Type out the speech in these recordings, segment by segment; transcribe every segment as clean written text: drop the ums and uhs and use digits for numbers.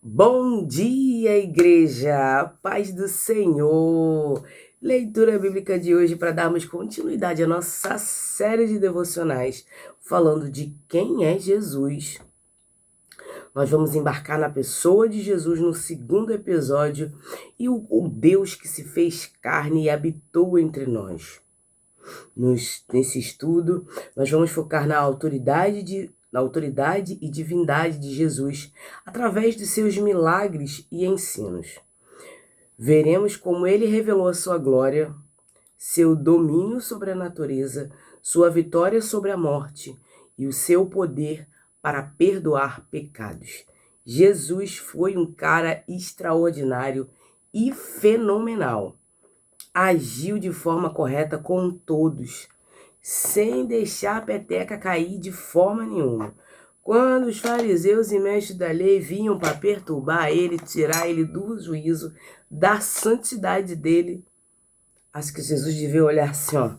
Bom dia, igreja! Paz do Senhor! Leitura bíblica de hoje para darmos continuidade à nossa série de devocionais falando de quem é Jesus. Nós vamos embarcar na pessoa de Jesus no segundo episódio e o Deus que se fez carne e habitou entre nós. Nesse estudo, nós vamos focar na autoridade e divindade de Jesus através de seus milagres e ensinos. Veremos como ele revelou a sua glória, seu domínio sobre a natureza, sua vitória sobre a morte e o seu poder para perdoar pecados. Jesus foi um cara extraordinário e fenomenal. Agiu de forma correta com todos, sem deixar a peteca cair de forma nenhuma. Quando os fariseus e mestres da lei vinham para perturbar ele, tirar ele do juízo, da santidade dele, acho que Jesus devia olhar assim, ó,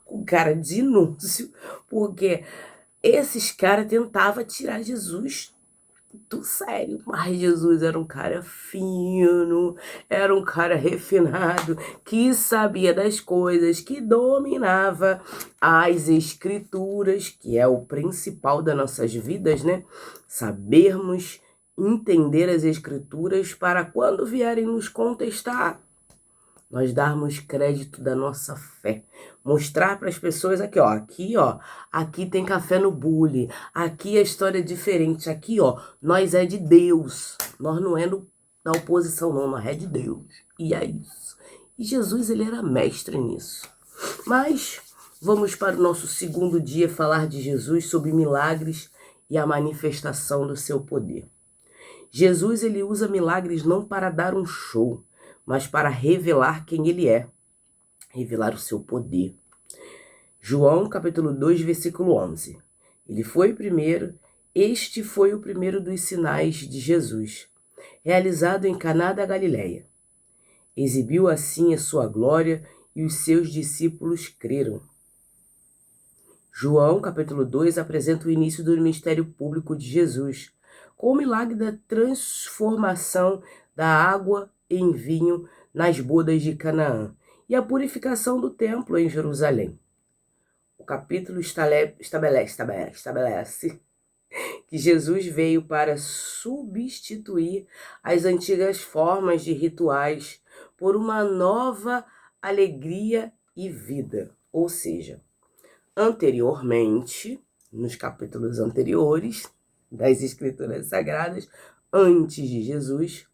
com cara de núncio, porque esses caras tentavam tirar Jesus do sério. Mas Jesus era um cara fino, era um cara refinado, que sabia das coisas, que dominava as escrituras, que é o principal das nossas vidas, né? Sabermos entender as escrituras para quando vierem nos contestar, nós darmos crédito da nossa fé. Mostrar para as pessoas aqui, ó, aqui tem café no bule, aqui a história é diferente, aqui, ó, nós é de Deus, nós não é da oposição não, nós é de Deus, e é isso. E Jesus, ele era mestre nisso. Mas vamos para o nosso segundo dia falar de Jesus sobre milagres e a manifestação do seu poder. Jesus, ele usa milagres não para dar um show, mas para revelar quem ele é, revelar o seu poder. João capítulo 2, versículo 11. Este foi o primeiro dos sinais de Jesus, realizado em Caná da Galileia. Exibiu assim a sua glória e os seus discípulos creram. João capítulo 2 apresenta o início do ministério público de Jesus, com o milagre da transformação da água em vinho nas bodas de Canaã e a purificação do templo em Jerusalém. O capítulo estabelece que Jesus veio para substituir as antigas formas de rituais por uma nova alegria e vida. Ou seja, anteriormente, nos capítulos anteriores das Escrituras Sagradas, antes de Jesus,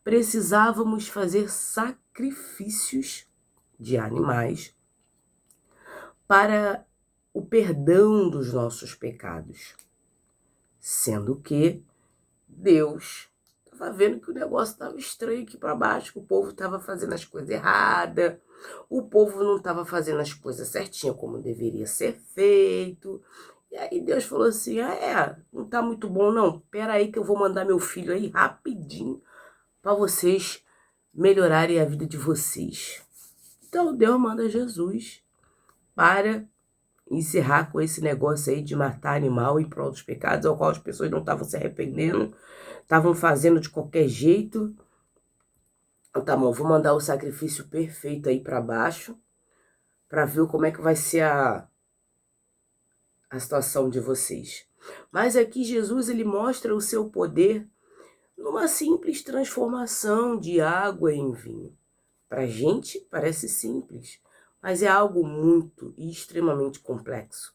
precisávamos fazer sacrifícios de animais para o perdão dos nossos pecados. Sendo que Deus estava vendo que o negócio estava estranho aqui para baixo, que o povo estava fazendo as coisas erradas, o povo não estava fazendo as coisas certinho como deveria ser feito. E aí Deus falou assim, não tá muito bom não, pera aí que eu vou mandar meu filho aí rapidinho para vocês melhorarem a vida de vocês. Então Deus manda Jesus para encerrar com esse negócio aí de matar animal em prol dos pecados, ao qual as pessoas não estavam se arrependendo, estavam fazendo de qualquer jeito. Então, tá bom, vou mandar o sacrifício perfeito aí para baixo, para ver como é que vai ser a situação de vocês. Mas aqui Jesus, ele mostra o seu poder numa simples transformação de água em vinho. Para a gente parece simples, mas é algo muito e extremamente complexo.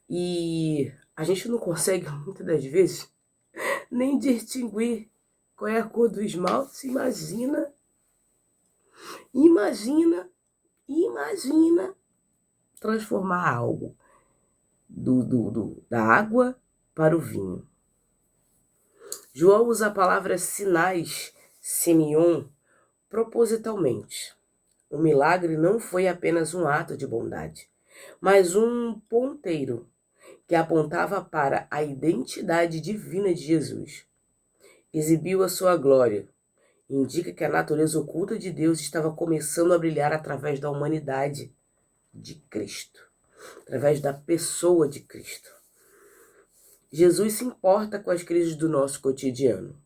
E a gente não consegue, muitas das vezes, nem distinguir qual é a cor do esmalte. Imagina transformar algo da água para o vinho. João usa a palavra sinais, semion, propositalmente. O milagre não foi apenas um ato de bondade, mas um ponteiro que apontava para a identidade divina de Jesus. Exibiu a sua glória. Indica que a natureza oculta de Deus estava começando a brilhar através da humanidade de Cristo. através da pessoa de Cristo. Jesus se importa com as crises do nosso cotidiano,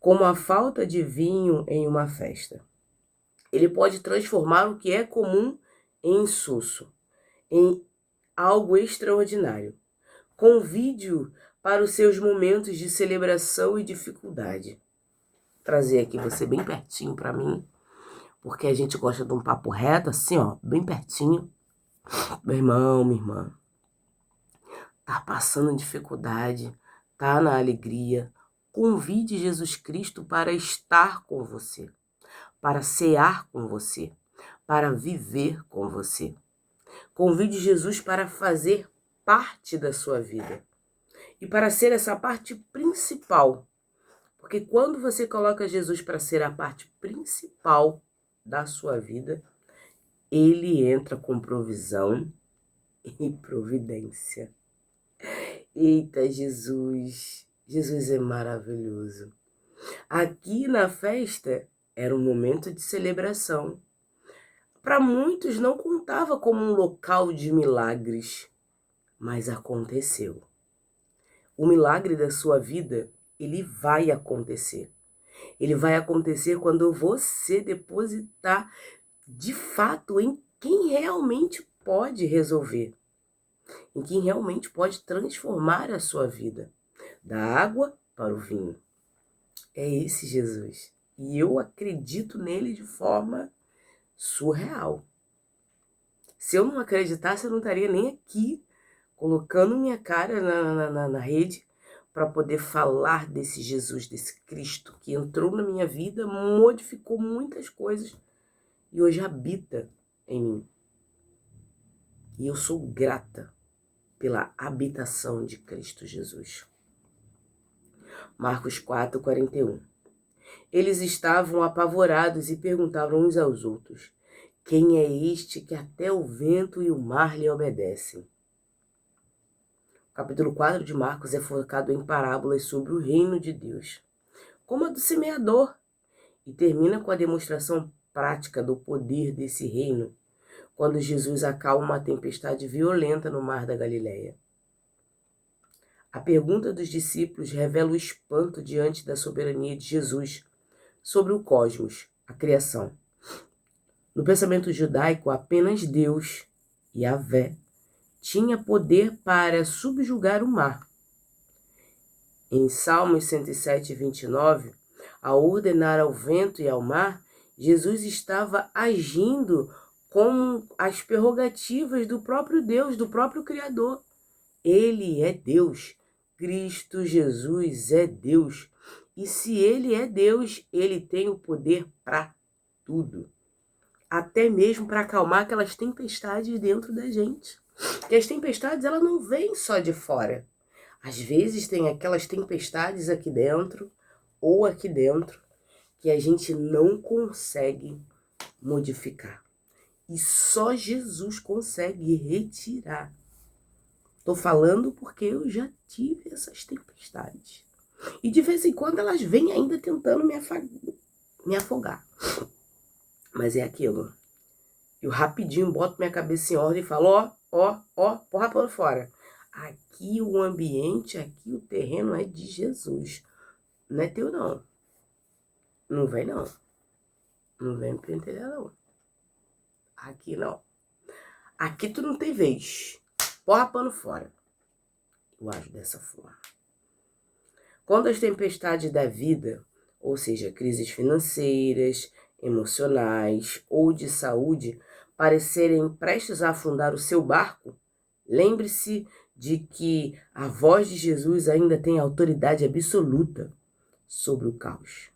como a falta de vinho em uma festa. Ele pode transformar o que é comum em insosso, em algo extraordinário. Convide-o para os seus momentos de celebração e dificuldade. Vou trazer aqui você bem pertinho para mim, porque a gente gosta de um papo reto, assim, ó, bem pertinho. Meu irmão, minha irmã, tá passando dificuldade, tá na alegria. Convide Jesus Cristo para estar com você, para cear com você, para viver com você. Convide Jesus para fazer parte da sua vida e para ser essa parte principal. Porque quando você coloca Jesus para ser a parte principal da sua vida, ele entra com provisão e providência. Eita, Jesus! Jesus é maravilhoso. Aqui na festa era um momento de celebração. Para muitos não contava como um local de milagres, mas aconteceu. O milagre da sua vida, ele vai acontecer. Ele vai acontecer quando você depositar de fato em quem realmente pode resolver, em quem realmente pode transformar a sua vida, da água para o vinho. É esse Jesus. E eu acredito nele de forma surreal. Se eu não acreditasse, eu não estaria nem aqui colocando minha cara na rede para poder falar desse Jesus, desse Cristo que entrou na minha vida, modificou muitas coisas e hoje habita em mim. E eu sou grata pela habitação de Cristo Jesus. Marcos 4:41. Eles estavam apavorados e perguntavam uns aos outros: quem é este que até o vento e o mar lhe obedecem? O capítulo 4 de Marcos é focado em parábolas sobre o reino de Deus, como a do semeador, e termina com a demonstração prática do poder desse reino, quando Jesus acalma uma tempestade violenta no mar da Galileia. A pergunta dos discípulos revela o espanto diante da soberania de Jesus sobre o cosmos, a criação. No pensamento judaico, apenas Deus, Yahvé, tinha poder para subjugar o mar. Em Salmos 107:29, ao ordenar ao vento e ao mar, Jesus estava agindo com as prerrogativas do próprio Deus, do próprio Criador. Ele é Deus. Cristo Jesus é Deus. E se ele é Deus, ele tem o poder para tudo. Até mesmo para acalmar aquelas tempestades dentro da gente. Porque as tempestades, elas não vêm só de fora. Às vezes tem aquelas tempestades aqui dentro, ou aqui dentro, que a gente não consegue modificar. E só Jesus consegue retirar. Estou falando porque eu já tive essas tempestades. E de vez em quando elas vêm ainda tentando me afogar. Mas é aquilo. Eu rapidinho boto minha cabeça em ordem e falo, porra por fora. Aqui o ambiente, aqui o terreno é de Jesus. Não é teu, não. Não vem, não. Não vem me pentelhar, não. Aqui, não. Aqui tu não tem vez. Porra pano fora. Eu acho dessa forma. Quando as tempestades da vida, ou seja, crises financeiras, emocionais ou de saúde, parecerem prestes a afundar o seu barco, lembre-se de que a voz de Jesus ainda tem autoridade absoluta sobre o caos.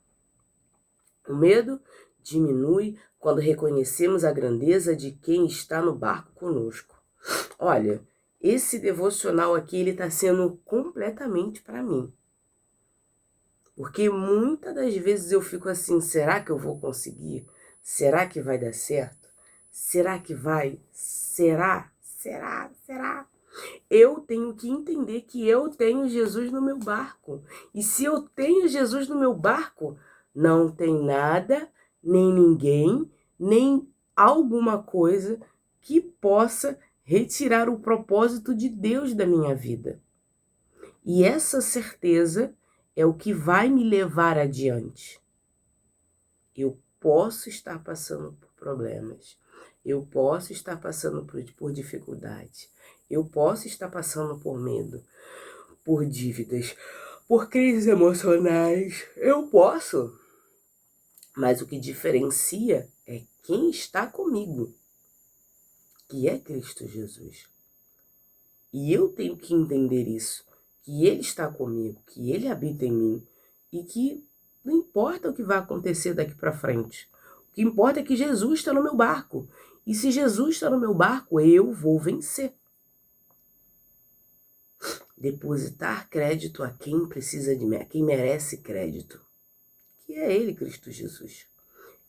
O medo diminui quando reconhecemos a grandeza de quem está no barco conosco. Olha, esse devocional aqui, ele está sendo completamente para mim. Porque muitas das vezes eu fico assim, será que eu vou conseguir? Será que vai dar certo? Será que vai? Será? Eu tenho que entender que eu tenho Jesus no meu barco. E se eu tenho Jesus no meu barco, não tem nada, nem ninguém, nem alguma coisa que possa retirar o propósito de Deus da minha vida. E essa certeza é o que vai me levar adiante. Eu posso estar passando por problemas, eu posso estar passando por dificuldade, eu posso estar passando por medo, por dívidas, por crises emocionais, eu posso. Mas o que diferencia é quem está comigo, que é Cristo Jesus. E eu tenho que entender isso, que Ele está comigo, que Ele habita em mim e que não importa o que vai acontecer daqui para frente. O que importa é que Jesus está no meu barco. E se Jesus está no meu barco, eu vou vencer. Depositar crédito a quem precisa de mim, a quem merece crédito, que é Ele, Cristo Jesus.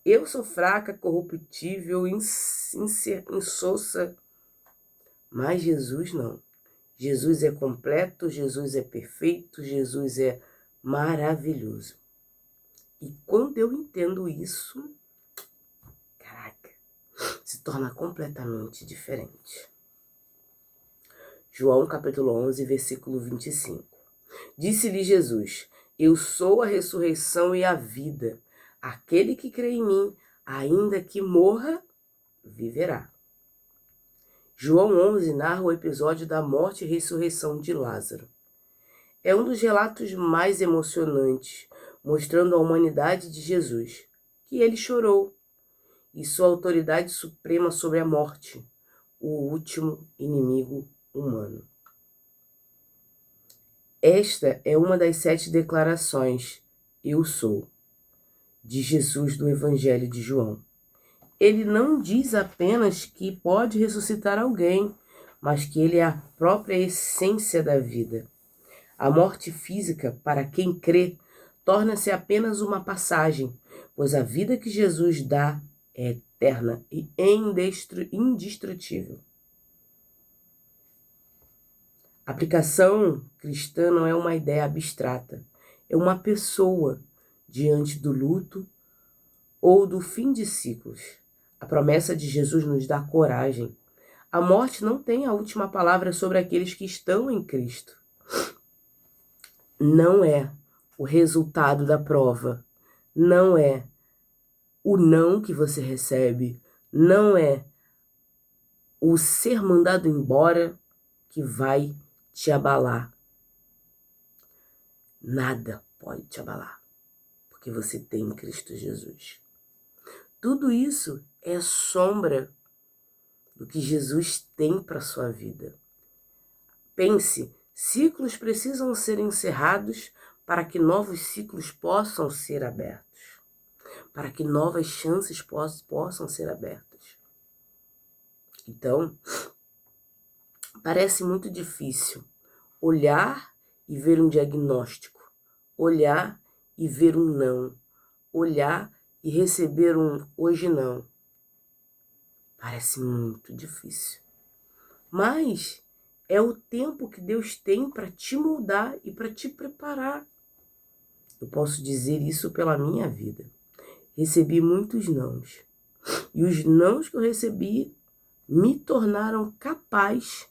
Eu sou fraca, corruptível, insossa, mas Jesus não. Jesus é completo, Jesus é perfeito, Jesus é maravilhoso. E quando eu entendo isso, caraca, se torna completamente diferente. João capítulo 11, versículo 25. Disse-lhe Jesus: eu sou a ressurreição e a vida. Aquele que crê em mim, ainda que morra, viverá. João 11 narra o episódio da morte e ressurreição de Lázaro. É um dos relatos mais emocionantes, mostrando a humanidade de Jesus, que ele chorou, e sua autoridade suprema sobre a morte, o último inimigo humano. Esta é uma das 7 declarações, eu sou, de Jesus do Evangelho de João. Ele não diz apenas que pode ressuscitar alguém, mas que ele é a própria essência da vida. A morte física, para quem crê, torna-se apenas uma passagem, pois a vida que Jesus dá é eterna e indestrutível. A aplicação cristã não é uma ideia abstrata, é uma pessoa diante do luto ou do fim de ciclos. A promessa de Jesus nos dá coragem. A morte não tem a última palavra sobre aqueles que estão em Cristo. Não é o resultado da prova, não é o não que você recebe, não é o ser mandado embora que vai te abalar. Nada pode te abalar, porque você tem Cristo Jesus. Tudo isso é sombra do que Jesus tem para a sua vida. Pense, ciclos precisam ser encerrados para que novos ciclos possam ser abertos, para que novas chances possam ser abertas. Então, parece muito difícil olhar e ver um diagnóstico, olhar e ver um não, olhar e receber um hoje não. Parece muito difícil. Mas é o tempo que Deus tem para te moldar e para te preparar. Eu posso dizer isso pela minha vida. Recebi muitos nãos. E os nãos que eu recebi me tornaram capaz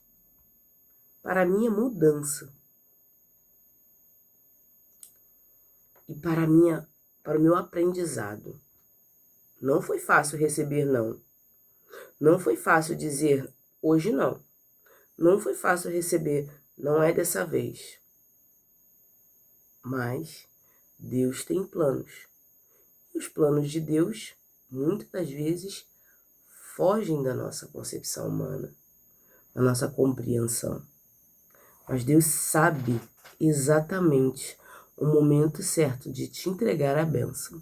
para a minha mudança. E para o meu aprendizado. Não foi fácil receber não. Não foi fácil dizer hoje não. Não foi fácil receber não é dessa vez. Mas Deus tem planos. E os planos de Deus, muitas das vezes, fogem da nossa concepção humana, da nossa compreensão. Mas Deus sabe exatamente o momento certo de te entregar a bênção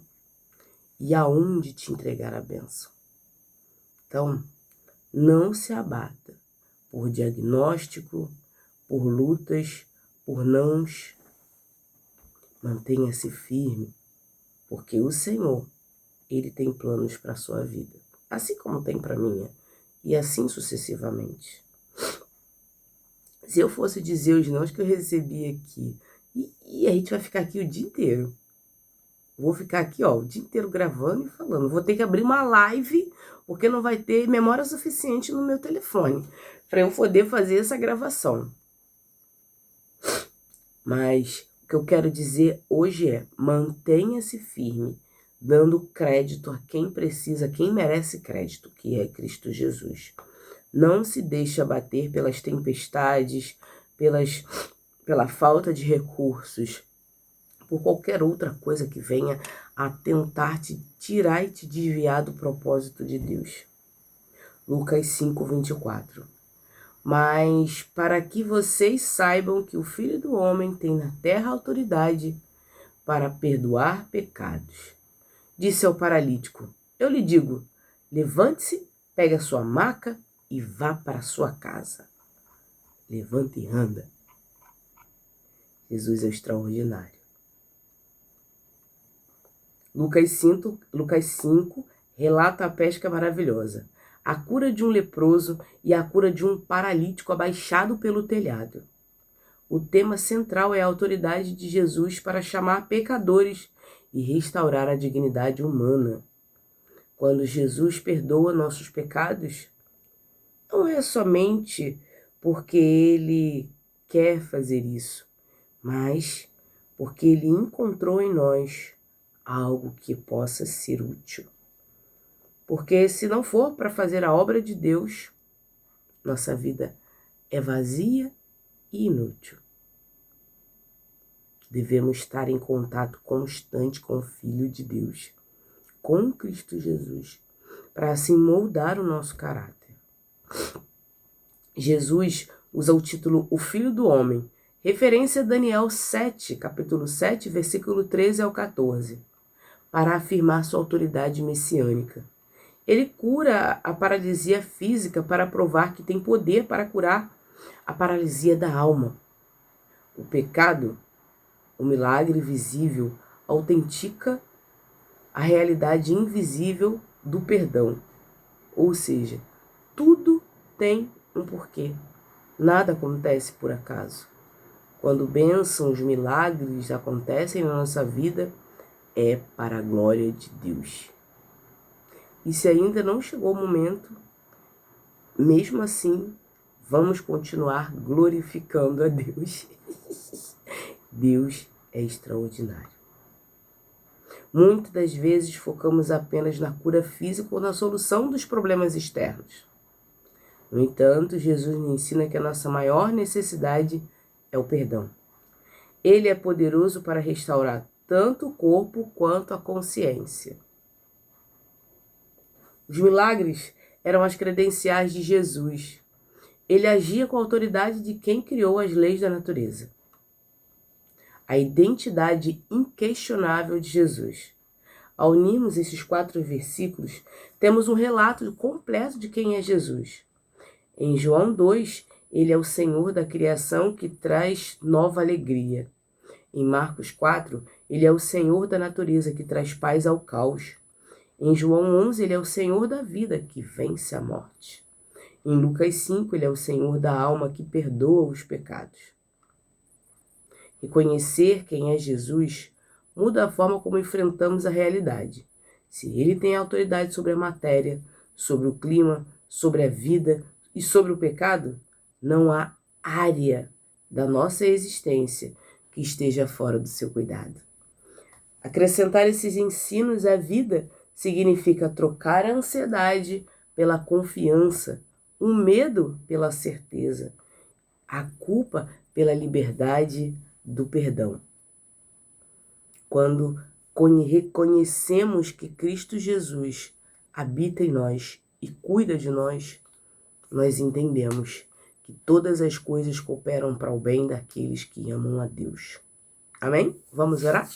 e aonde te entregar a bênção. Então, não se abata por diagnóstico, por lutas, por nãos. Mantenha-se firme, porque o Senhor, Ele tem planos para a sua vida, assim como tem para a minha, e assim sucessivamente. Se eu fosse dizer os nãos que eu recebi aqui, e a gente vai ficar aqui o dia inteiro. Vou ficar aqui, o dia inteiro gravando e falando. Vou ter que abrir uma live, porque não vai ter memória suficiente no meu telefone. para eu poder fazer essa gravação. Mas o que eu quero dizer hoje é: mantenha-se firme, dando crédito a quem precisa, quem merece crédito, que é Cristo Jesus. Não se deixe abater pelas tempestades, pela falta de recursos, por qualquer outra coisa que venha a tentar te tirar e te desviar do propósito de Deus. Lucas 5:24. Mas para que vocês saibam que o Filho do Homem tem na terra autoridade para perdoar pecados. Disse ao paralítico: eu lhe digo, levante-se, pegue a sua maca e vá para a sua casa. Levanta e anda. Jesus é extraordinário. Lucas 5 relata a pesca maravilhosa, a cura de um leproso e a cura de um paralítico abaixado pelo telhado. O tema central é a autoridade de Jesus para chamar pecadores e restaurar a dignidade humana. Quando Jesus perdoa nossos pecados, não é somente porque Ele quer fazer isso, mas porque Ele encontrou em nós algo que possa ser útil. Porque se não for para fazer a obra de Deus, nossa vida é vazia e inútil. Devemos estar em contato constante com o Filho de Deus, com Cristo Jesus, para assim moldar o nosso caráter. Jesus usa o título O Filho do Homem, referência a Daniel 7, capítulo 7, versículo 13 ao 14, para afirmar sua autoridade messiânica. Ele cura a paralisia física para provar que tem poder para curar a paralisia da alma. O pecado, o milagre visível, autentica a realidade invisível do perdão. Ou seja, tudo tem um porquê. Nada acontece por acaso. Quando bênçãos, milagres acontecem na nossa vida, é para a glória de Deus. E se ainda não chegou o momento, mesmo assim, vamos continuar glorificando a Deus. Deus é extraordinário. Muitas das vezes focamos apenas na cura física ou na solução dos problemas externos. No entanto, Jesus nos ensina que a nossa maior necessidade é o perdão. Ele é poderoso para restaurar tanto o corpo quanto a consciência. Os milagres eram as credenciais de Jesus. Ele agia com a autoridade de quem criou as leis da natureza. A identidade inquestionável de Jesus. Ao unirmos esses 4 versículos, temos um relato completo de quem é Jesus. Em João 2, ele é o Senhor da criação que traz nova alegria. Em Marcos 4, ele é o Senhor da natureza que traz paz ao caos. Em João 11, ele é o Senhor da vida que vence a morte. Em Lucas 5, ele é o Senhor da alma que perdoa os pecados. Reconhecer quem é Jesus muda a forma como enfrentamos a realidade. Se ele tem autoridade sobre a matéria, sobre o clima, sobre a vida e sobre o pecado, não há área da nossa existência que esteja fora do seu cuidado. Acrescentar esses ensinos à vida significa trocar a ansiedade pela confiança, o medo pela certeza, a culpa pela liberdade do perdão. Quando reconhecemos que Cristo Jesus habita em nós e cuida de nós, nós entendemos que todas as coisas cooperam para o bem daqueles que amam a Deus. Amém? Vamos orar?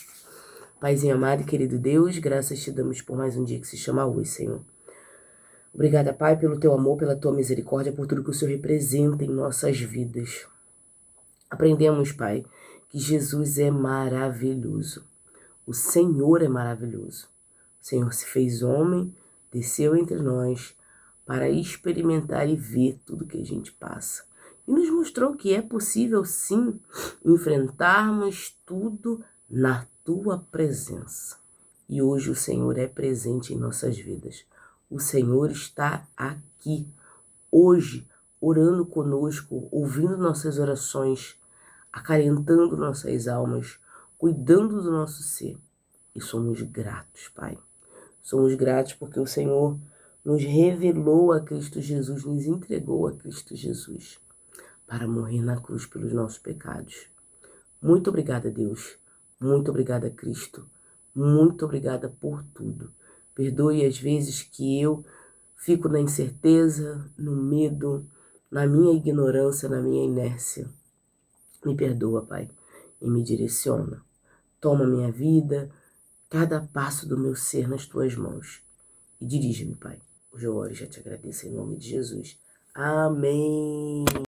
Paizinho amado e querido Deus, graças te damos por mais um dia que se chama hoje, Senhor. Obrigada, Pai, pelo teu amor, pela tua misericórdia, por tudo que o Senhor representa em nossas vidas. Aprendemos, Pai, que Jesus é maravilhoso. O Senhor é maravilhoso. O Senhor se fez homem, desceu entre nós para experimentar e ver tudo que a gente passa. E nos mostrou que é possível, sim, enfrentarmos tudo na tua presença. E hoje o Senhor é presente em nossas vidas. O Senhor está aqui, hoje, orando conosco, ouvindo nossas orações, acalentando nossas almas, cuidando do nosso ser. E somos gratos, Pai. Somos gratos porque o Senhor nos revelou a Cristo Jesus, nos entregou a Cristo Jesus para morrer na cruz pelos nossos pecados. Muito obrigada, Deus. Muito obrigada, Cristo. Muito obrigada por tudo. Perdoe as vezes que eu fico na incerteza, no medo, na minha ignorância, na minha inércia. Me perdoa, Pai, e me direciona. Toma minha vida, cada passo do meu ser nas tuas mãos. E dirige-me, Pai. Hoje eu oro e já te agradeço em nome de Jesus. Amém.